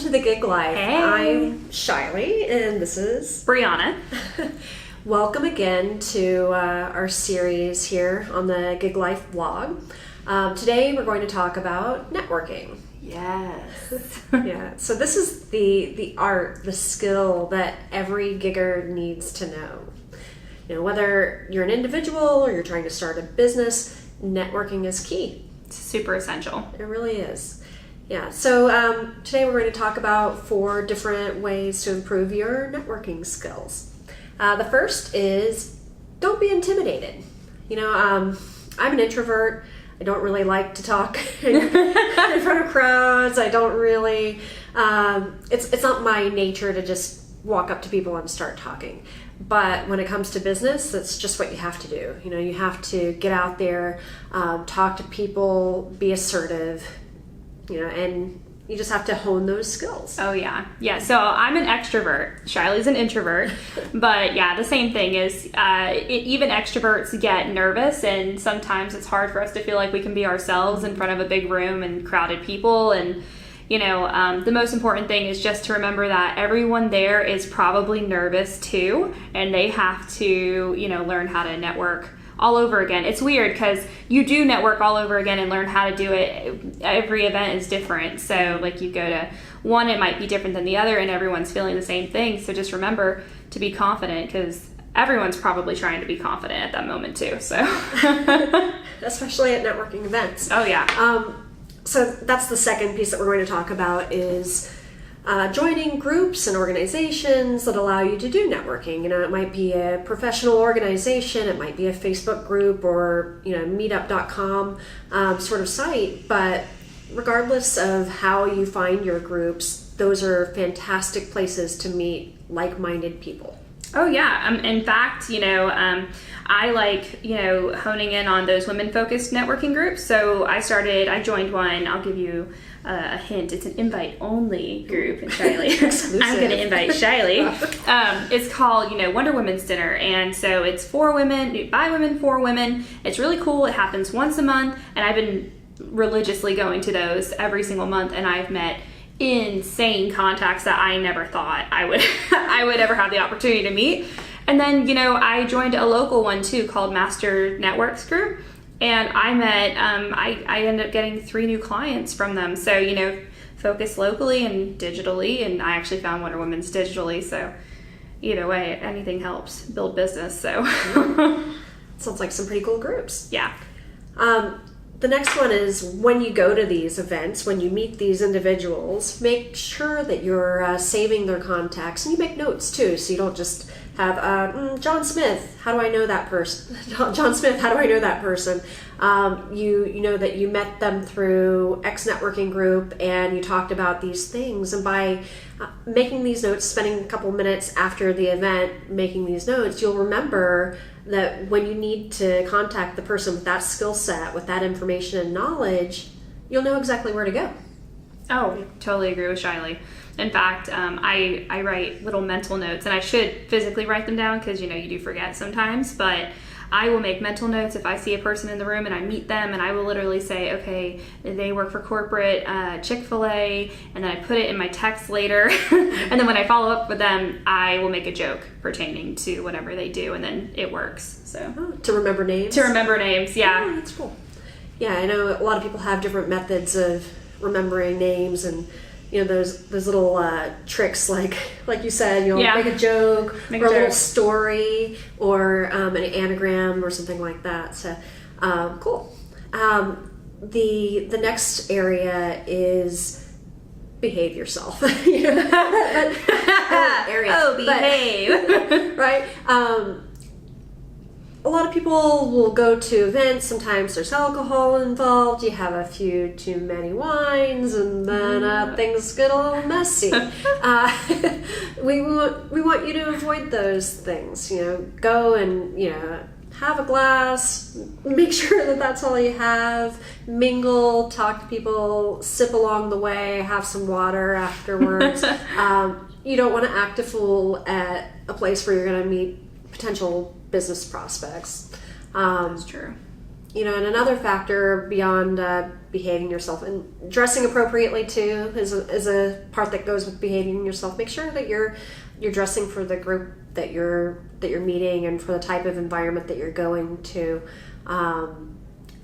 to the Gig Life. Hey. I'm Shiley, and this is Brianna. Welcome again to our series here on the Gig Life blog. Today we're going to talk about networking. Yes. Yeah, so this is the art, the skill that every gigger needs to know. You know, whether you're an individual or you're trying to start a business, networking is key. It's super essential. It really is. Yeah, so today we're going to talk about 4 different ways to improve your networking skills. The first is don't be intimidated. You know, I'm an introvert. I don't really like to talk in front of crowds. I don't really, it's not my nature to just walk up to people and start talking. But when it comes to business, that's just what you have to do. You know, you have to get out there, talk to people, be assertive, you know, and you just have to hone those skills. Oh, yeah. Yeah, so I'm an extrovert. Shiley's an introvert. But yeah, the same thing is even extroverts get nervous, and sometimes it's hard for us to feel like we can be ourselves in front of a big room and crowded people. And, you know, the most important thing is just to remember that everyone there is probably nervous too, and they have to, you know, learn how to network all over again. It's weird because you do network all over again and learn how to do it. Every event is different. So like you go to one, it might be different than the other, and everyone's feeling the same thing. So just remember to be confident, because everyone's probably trying to be confident at that moment too. So Especially at networking events. Oh yeah. So that's the second piece that we're going to talk about is joining groups and organizations that allow you to do networking. You know, it might be a professional organization, it might be a Facebook group, or, you know, meetup.com sort of site. But regardless of how you find your groups, those are fantastic places to meet like-minded people. Oh yeah. In fact, you know, I like, you know, honing in on those women-focused networking groups. So I joined one. I'll give you a hint. It's an invite-only group in Shiley. I'm going to invite Shiley. It's called, you know, Wonder Women's Dinner. And so it's for women, by women, for women. It's really cool. It happens once a month. And I've been religiously going to those every single month. And I've met insane contacts that I never thought I would ever have the opportunity to meet. And then, you know, I joined a local one too called Master Networks Group, and I met I ended up getting 3 new clients from them. So, you know, focus locally and digitally, and I actually found Wonder Women's digitally. So either way, anything helps build business. So Sounds like some pretty cool groups. yeah. The next one is when you go to these events, when you meet these individuals, make sure that you're saving their contacts, and you make notes too, so you don't just have John Smith. How do I know that person? John Smith. How do I know that person? You know that you met them through X networking group, and you talked about these things. And by making these notes, spending a couple minutes after the event making these notes, you'll remember that when you need to contact the person with that skill set, with that information and knowledge, you'll know exactly where to go. Oh, totally agree with Shiley. In fact, I write little mental notes, and I should physically write them down because, you know, you do forget sometimes, but I will make mental notes if I see a person in the room and I meet them, and I will literally say, okay, they work for corporate Chick-fil-A, and then I put it in my text later, and then when I follow up with them, I will make a joke pertaining to whatever they do, and then it works. So To remember names? To remember names, yeah. Oh, that's cool. Yeah, I know a lot of people have different methods of remembering names, and you know those little tricks, like you said, you know, Yeah. make a joke, Make or a a little joke. story, or an anagram or something like that. So cool. The next area is behave yourself. You know, area. Oh, behave. Right? A lot of people will go to events. Sometimes there's alcohol involved. You have a few too many wines, and then things get a little messy. We want you to avoid those things. You know, go and, you know, have a glass. Make sure that that's all you have. Mingle, talk to people, sip along the way, have some water afterwards. You don't want to act a fool at a place where you're going to meet potential business prospects. That's true. And another factor beyond behaving yourself and dressing appropriately too is a part that goes with behaving yourself. Make sure that you're dressing for the group that you're meeting and for the type of environment that you're going to.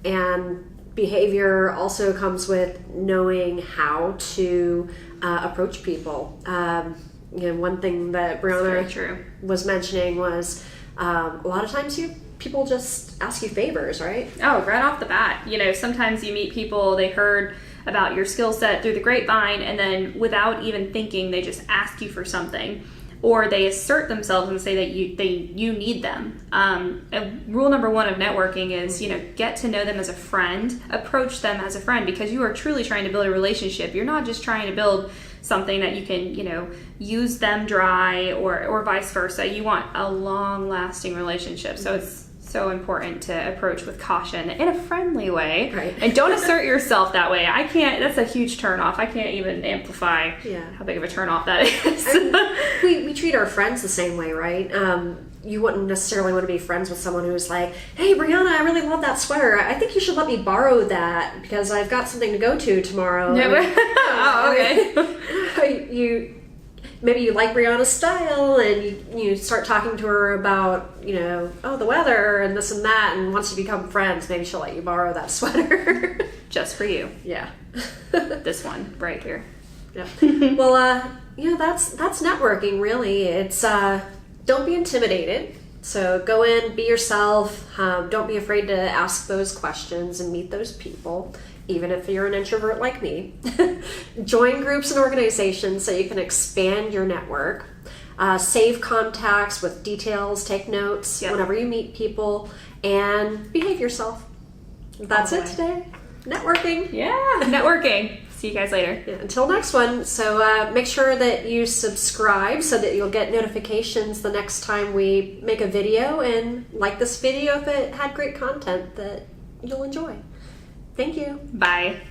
And behavior also comes with knowing how to approach people. One thing that Brianna was mentioning was a lot of times people just ask you favors, right? Oh, right off the bat. Sometimes you meet people, they heard about your skill set through the grapevine, and then without even thinking, they just ask you for something. Or they assert themselves and say that you need them. And rule number one of networking is, get to know them as a friend, approach them as a friend, because you are truly trying to build a relationship. You're not just trying to build something that you can, use them dry or vice versa. You want a long-lasting relationship. So it's so important to approach with caution in a friendly way. Right. And don't assert yourself that way. That's a huge turnoff. I can't even amplify how big of a turnoff that is. We treat our friends the same way, right? You wouldn't necessarily want to be friends with someone who's like, hey, Brianna, I really love that sweater. I think you should let me borrow that because I've got something to go to tomorrow. Okay. Maybe you like Brianna's style and you start talking to her about, the weather and this and that. And once you become friends, maybe she'll let you borrow that sweater. Just for you. Yeah. This one right here. Yeah. Well, that's networking really. It's, don't be intimidated. So go in, be yourself. Don't be afraid to ask those questions and meet those people, even if you're an introvert like me. Join groups and organizations so you can expand your network. Save contacts with details, take notes whenever you meet people, and behave yourself. That's it today. Networking. Yeah, networking. See you guys later. Yeah, until next one. So make sure that you subscribe so that you'll get notifications the next time we make a video, and like this video if it had great content that you'll enjoy. Thank you. Bye.